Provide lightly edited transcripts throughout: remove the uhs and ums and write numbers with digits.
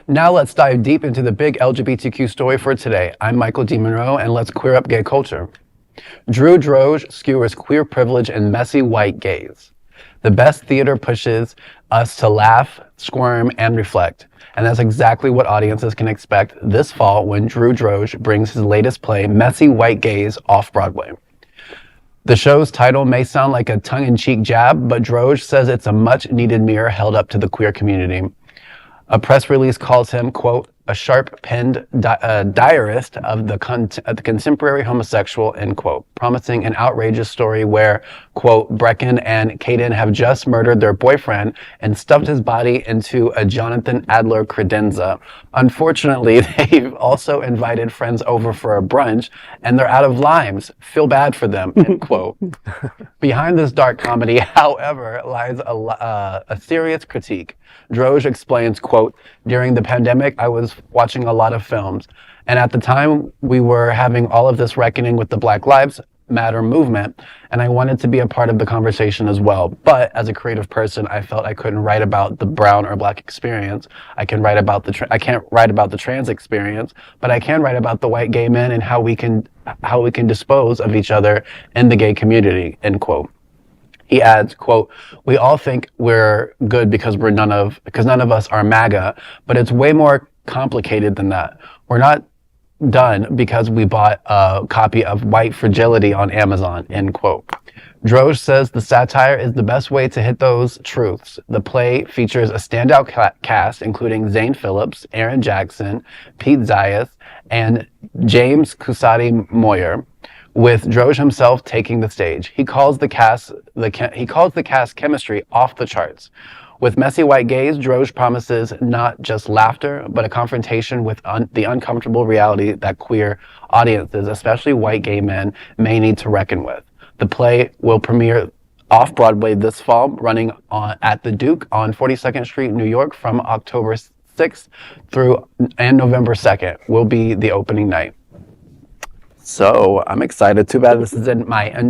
Now let's dive deep into the big LGBTQ story for today. I'm Michael D. Monroe, and let's queer up gay culture. Drew Droege skewers queer privilege and messy white gaze. The best theater pushes us to laugh, squirm, and reflect. And that's exactly what audiences can expect this fall when Drew Droege brings his latest play, Messy White Gaze, off-Broadway. The show's title may sound like a tongue-in-cheek jab, but Droege says it's a much-needed mirror held up to the queer community. A press release calls him, quote, a sharp-penned diarist of the contemporary homosexual, end quote, promising an outrageous story where, quote, Brecken and Caden have just murdered their boyfriend and stuffed his body into a Jonathan Adler credenza. Unfortunately, they've also invited friends over for a brunch, and they're out of limes. Feel bad for them, end quote. Behind this dark comedy, however, lies a serious critique. Droege explains, quote, during the pandemic, I was watching a lot of films. And at the time, we were having all of this reckoning with the Black Lives Matter movement. And I wanted to be a part of the conversation as well. But as a creative person, I felt I couldn't write about the brown or Black experience. I can't write about the trans experience, but I can write about the white gay men and how we can dispose of each other in the gay community, end quote. He adds, quote, we all think we're good because none of us are MAGA, but it's way more complicated than that. We're not done because we bought a copy of White Fragility on Amazon, end quote. Droege says the satire is the best way to hit those truths. The play features a standout cast, including Zane Phillips, Aaron Jackson, Pete Zayas, and James Kusati Moyer, with Droege himself taking the stage. He calls the cast chemistry off the charts. With Messy White Gaze, Droege promises not just laughter, but a confrontation with the uncomfortable reality that queer audiences, especially white gay men, may need to reckon with. The play will premiere off-Broadway this fall, running at the Duke on 42nd Street, New York, from October 6th and November 2nd will be the opening night. So I'm excited. Too bad this is in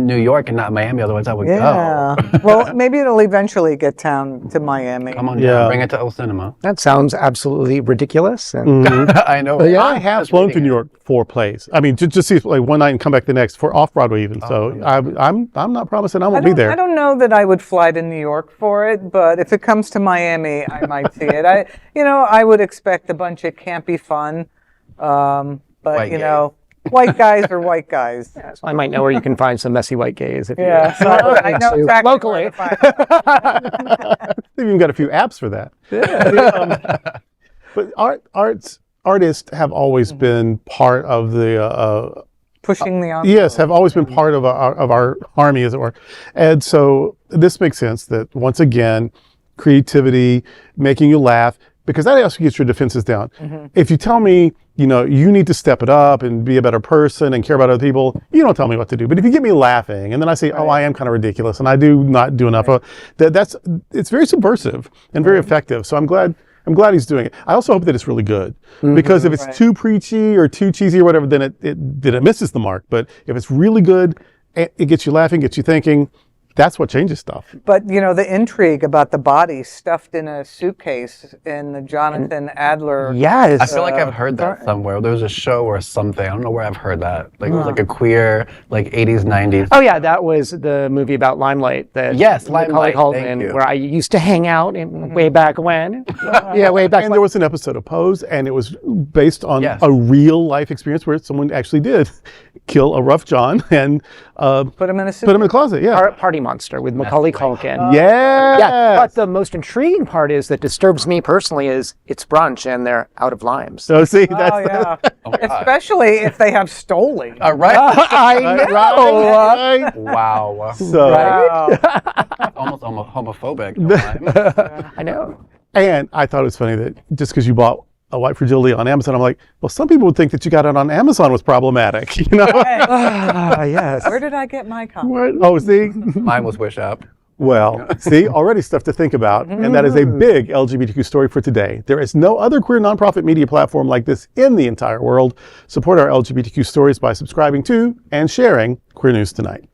New York and not Miami. Otherwise, I would go. Well, maybe it'll eventually get down to Miami. Come on, down. Bring it to El Cinema. That sounds absolutely ridiculous. And I know. Yeah, I have flown to New York for plays. I mean, just see like one night and come back the next for off-Broadway even. So I'm not promising I won't be there. I don't know that I would fly to New York for it, but if it comes to Miami, I might see it. I would expect a bunch of campy fun, but white guys are white guys. Yeah, so I might know where you can find some messy white gays. If so I know exactly locally. They've even got a few apps for that. Yeah. But artists have always been part of the pushing the envelope. Yes, have always been part of our army, as it were. And so this makes sense that once again, creativity, making you laugh, because that also gets your defenses down. If you tell me, you need to step it up and be a better person and care about other people, you don't tell me what to do. But if you get me laughing and then I say, oh, I am kind of ridiculous and I do not do enough, it's very subversive and very effective. So I'm glad he's doing it. I also hope that it's really good, because if it's too preachy or too cheesy or whatever, then it misses the mark. But if it's really good, it gets you laughing, gets you thinking. That's what changes stuff. But, the intrigue about the body stuffed in a suitcase in the Jonathan Adler. Yes. I feel like I've heard that somewhere. There was a show or something. I don't know where I've heard that. Like, it was like a queer, 80s, 90s. Oh, yeah. That was the movie about Limelight. Yes, Limelight. Where I used to hang out way back when. Way back when. And there was an episode of Pose, and it was based on a real life experience where someone actually did kill a rough John and put him in a closet. Yeah. Party Monster with Macaulay Culkin. Yeah. But the most intriguing part that disturbs me personally is it's brunch and they're out of limes. So see, especially if they have Stoli. Right. I know. Right. Wow. So almost homophobic. I know. And I thought it was funny that just because you bought a White Fragility on Amazon, I'm like, well, some people would think that you got it on Amazon was problematic, Yes. Where did I get my copy? Oh, see? Mine was Wish Up. Well, see, already stuff to think about, and that is a big LGBTQ story for today. There is no other queer nonprofit media platform like this in the entire world. Support our LGBTQ stories by subscribing to and sharing Queer News Tonight.